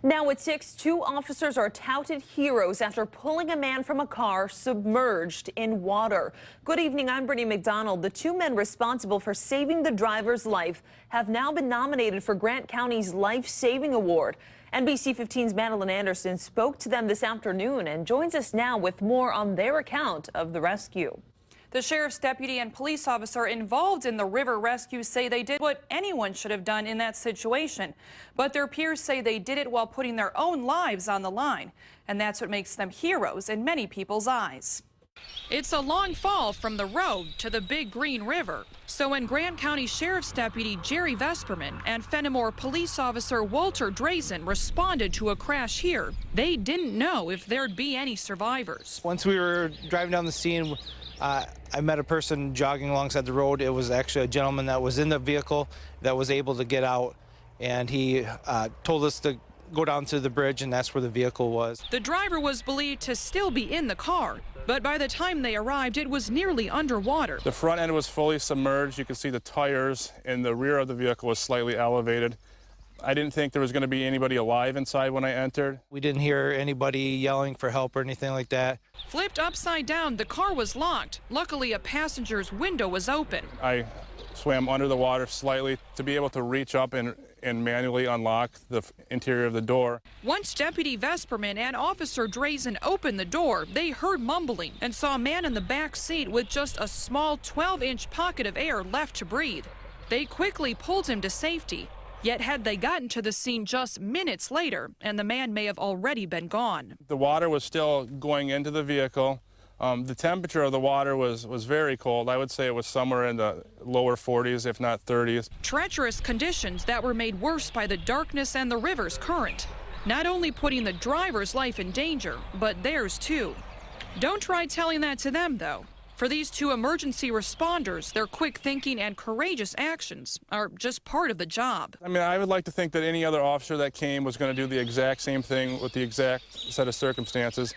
Now at 6, 2 officers are touted heroes after pulling a man from a car submerged in water. Good evening, I'm Brittany McDonald. The 2 men responsible for saving the driver's life have now been nominated for Grant County's Life Saving Award. NBC 15's Madeline Anderson spoke to them this afternoon and joins us now with more on their account of the rescue. The sheriff's deputy and police officer involved in the river rescue say they did what anyone should have done in that situation. But their peers say they did it while putting their own lives on the line. And that's what makes them heroes in many people's eyes. It's a long fall from the road to the Big Green River. So when Grant County Sheriff's Deputy Jerry Vesperman and Fenimore Police Officer Walter Drazen responded to a crash here, they didn't know if there'd be any survivors. Once we were driving down the scene, I met a person jogging alongside the road. It was actually a gentleman that was in the vehicle that was able to get out, and he told us to go down to the bridge, and that's where the vehicle was. The driver was believed to still be in the car, but by the time they arrived, it was nearly underwater. The front end was fully submerged. You could see the tires, and the rear of the vehicle was slightly elevated. I didn't think there was going to be anybody alive inside when I entered. We didn't hear anybody yelling for help or anything like that. Flipped upside down, the car was locked. Luckily, a passenger's window was open. I swam under the water slightly to be able to reach up and manually unlock the interior of the door. Once Deputy Vesperman and Officer Drazen opened the door, they heard mumbling and saw a man in the back seat with just a small 12-inch pocket of air left to breathe. They quickly pulled him to safety. Yet had they gotten to the scene just minutes later, and the man may have already been gone. The water was still going into the vehicle. The temperature of the water was very cold. I would say it was somewhere in the lower 40s, if not 30s. Treacherous conditions that were made worse by the darkness and the river's current. Not only putting the driver's life in danger, but theirs too. Don't try telling that to them, though. For these 2 emergency responders, their quick thinking and courageous actions are just part of the job. I mean, I would like to think that any other officer that came was going to do the exact same thing with the exact set of circumstances.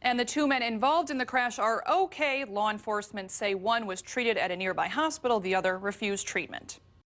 And the 2 men involved in the crash are okay. Law enforcement say one was treated at a nearby hospital, the other refused treatment.